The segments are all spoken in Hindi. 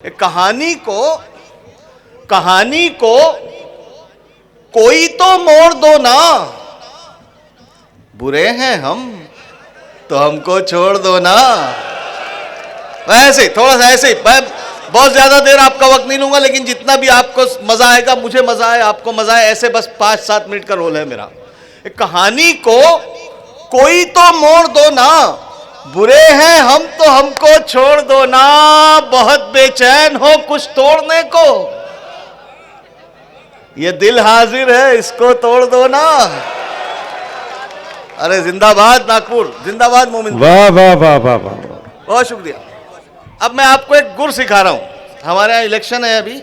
कहानी को कोई तो मोड़ दो ना, बुरे हैं हम तो हमको छोड़ दो ना। ऐसे थोड़ा सा ऐसे, मैं बहुत ज्यादा देर आपका वक्त नहीं लूंगा, लेकिन जितना भी आपको मजा आएगा, मुझे मजा आए, आपको मजा आए, ऐसे बस 5-7 मिनट का रोल है मेरा। कहानी को कोई तो मोड़ दो ना, बुरे हैं हम तो हमको छोड़ दो ना, बहुत बेचैन हो कुछ तोड़ने को, ये दिल हाजिर है इसको तोड़ दो ना। अरे जिंदाबाद नागपुर, जिंदाबाद मोमिन। वाह वाह वाह वाह वाह, बहुत शुक्रिया। अब मैं आपको एक गुर सिखा रहा हूं। हमारे यहाँ इलेक्शन है अभी,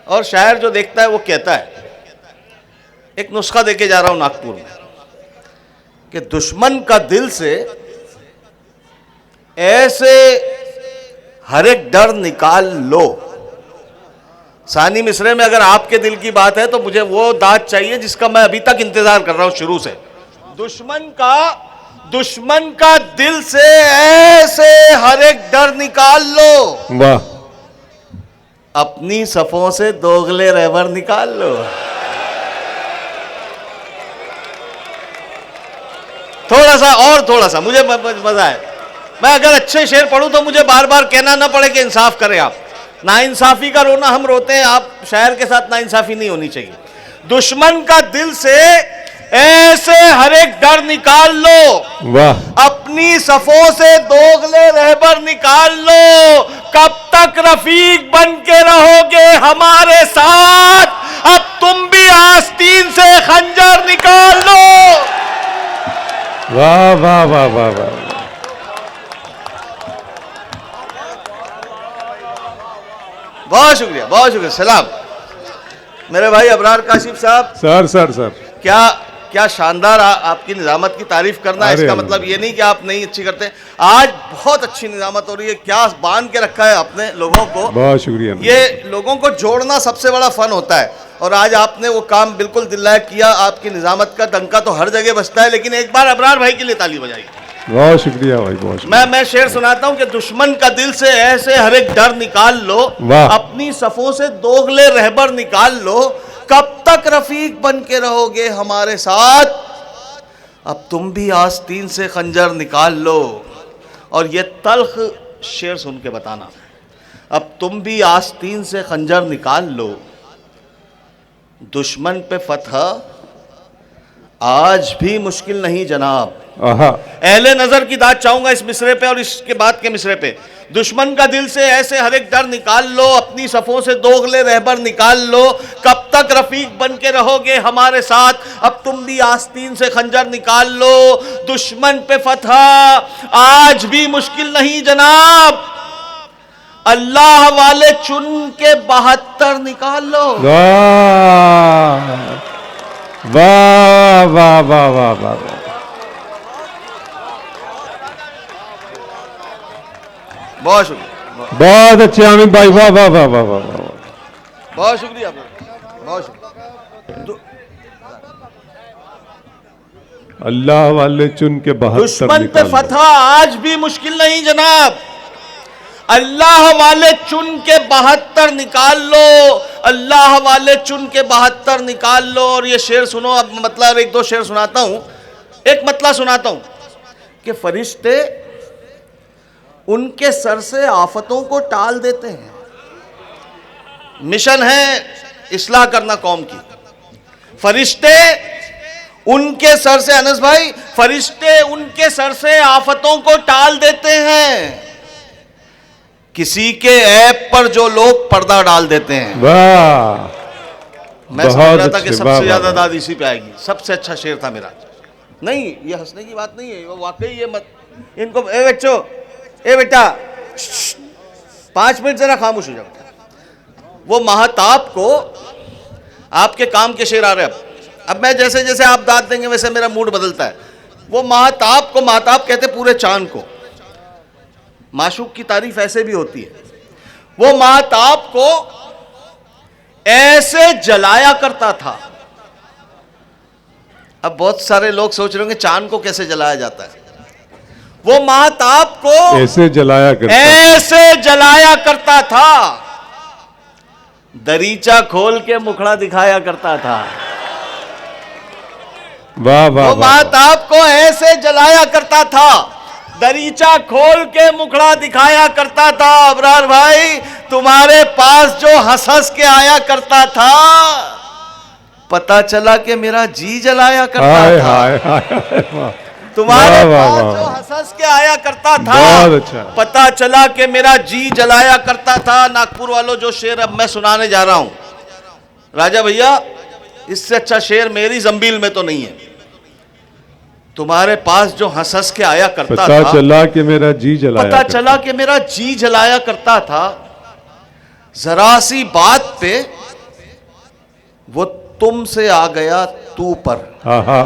और शायर जो देखता है वो कहता है, एक नुस्खा देके जा रहा हूं नागपुर में, कि दुश्मन का दिल से ऐसे हर एक डर निकाल लो। सानी मिसरे में अगर आपके दिल की बात है तो मुझे वो दाद चाहिए जिसका मैं अभी तक इंतजार कर रहा हूं शुरू से। दुश्मन का दिल से ऐसे हर एक डर निकाल लो, वाह, अपनी सफों से दोगले रहबर निकाल लो। थोड़ा सा मुझे मजा है। मैं अगर अच्छे शेर पढ़ूं तो मुझे बार बार कहना ना पड़े कि इंसाफ करें आप। नाइंसाफी का रोना हम रोते हैं, आप शायर के साथ नाइंसाफी नहीं होनी चाहिए। दुश्मन का दिल से ऐसे हर एक डर निकाल लो, वाह, अपनी सफों से दोगले रहबर निकाल लो। कब तक रफीक बन के रहोगे हमारे साथ, अब तुम भी आस्तीन से खंजर निकाल लो। वाह वाह वाह वाह वाह, बहुत शुक्रिया सलाम मेरे भाई अबरार काशिफ साहब। सर क्या शानदार आपकी निजामत की तारीफ करना है। इसका मतलब ये नहीं कि आप नहीं अच्छी करते। आज बहुत अच्छी निजामत हो रही है, क्या बांध के रखा है आपने लोगों को। बहुत शुक्रिया। ये लोगों को जोड़ना सबसे बड़ा फन होता है, और आज आपने वो काम बिल्कुल दिल लायक किया। आपकी निजामत का डंका तो हर जगह बजता है, लेकिन एक बार अबरार भाई के लिए ताली बजाइए। बहुत शुक्रिया भाई, बहुत शुक्रिया। मैं शेर सुनाता हूं कि दुश्मन का दिल से ऐसे हर एक डर निकाल लो, अपनी सफों से दोगले रहबर निकाल लो। कब तक रफीक बन के रहोगे हमारे साथ, अब तुम भी आस्तीन से खंजर निकाल लो। और ये तल्ख शेर सुन के बताना, अब तुम भी आस्तीन से खंजर निकाल लो। दुश्मन पे फतह आज भी मुश्किल नहीं जनाब। अहले नजर की दाद चाहूंगा इस मिसरे पे और इसके बाद के मिसरे पे। दुश्मन का दिल से ऐसे हर एक डर निकाल लो, अपनी सफों से दोगले रहबर निकाल लो। कब तक रफीक बन के रहोगे हमारे साथ, अब तुम भी आस्तीन से खंजर निकाल लो। दुश्मन पे फतह आज भी मुश्किल नहीं जनाब, अल्लाह वाले चुन के 72 निकाल लो। वाह वाह वाह वाह वाह वाह, बहुत शुक्रिया। बहुत अच्छे आमिर भाई, वाह वाह वाह वाह वाह वाह, बहुत शुक्रिया, बहुत शुक्रिया। अल्लाह वाले चुन के 72 दुश्मन पे फतह आज भी मुश्किल नहीं जनाब, अल्लाह वाले चुन के 72 निकाल लो। अल्लाह वाले चुन के 72 निकाल लो। और ये शेर सुनो, अब मतलब एक दो शेर सुनाता हूं। एक मतला सुनाता हूं कि फरिश्ते उनके सर से आफतों को टाल देते हैं। मिशन है इस्लाह करना कौम की। फरिश्ते उनके सर से, अनस भाई, फरिश्ते उनके सर से आफतों को टाल देते हैं, किसी के ऐब पर जो लोग पर्दा डाल देते हैं। वाह, मैं समझ रहा था कि सबसे ज्यादा दाद इसी पे आएगी। सबसे अच्छा शेर था मेरा। नहीं, ये हंसने की बात नहीं है, वो वाकई ये मत इनको, ए बच्चों, ए बेटा 5 मिनट जरा खामोश हो जाओ। वो महताब को आपके काम के शेर आ रहे हैं। अब मैं जैसे जैसे आप दाद देंगे वैसे मेरा मूड बदलता है। वो महताब को महताब कहते पूरे चांद को। माशूक की तारीफ ऐसे भी होती है। वो महताब को ऐसे जलाया करता था। अब बहुत सारे लोग सोच रहे होंगे चांद को कैसे जलाया जाता है। वो महताब को ऐसे जलाया करता था। दरीचा खोल के मुखड़ा दिखाया करता था। वाह वाह वो वाह माताब को ऐसे जलाया करता था, दरीचा खोल के मुखड़ा दिखाया करता था। अबरार भाई, तुम्हारे पास जो हंस हंस के आया करता था, पता चला कि मेरा जी जलाया करता हाय था। हाय हाय वाह। तुम्हारे वाह, वाह, पास वाह। जो हंस हंस के आया करता था, बहुत अच्छा। पता चला कि मेरा जी जलाया करता था। नागपुर वालों, जो शेर अब मैं सुनाने जा रहा हूं, राजा भैया, इससे अच्छा शेर मेरी जंबील में तो नहीं है। तुम्हारे पास जो हंस हंस के आया करता पता था, चला कि मेरा जी जलाया पता करता। चला कि मेरा जी जलाया करता था। जरा सी बात पे वो तुमसे आ गया तू पर। हाँ हाँ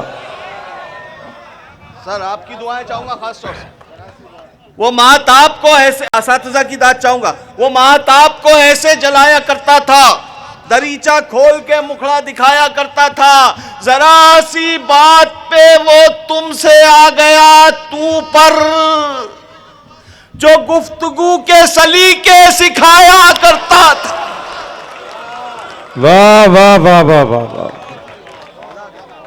सर, आपकी दुआएं चाहूंगा खास तौर से। वो माताब को ऐसे, असातिज़ा की दाद चाहूंगा, वो माताब को ऐसे जलाया करता था, दरीचा खोल के मुखड़ा दिखाया करता था। जरा सी बात पे वो तुमसे आ गया तू पर, जो गुफ्तगू के सलीके सिखाया करता था। वाह वाह वाह वाह वाह वाह।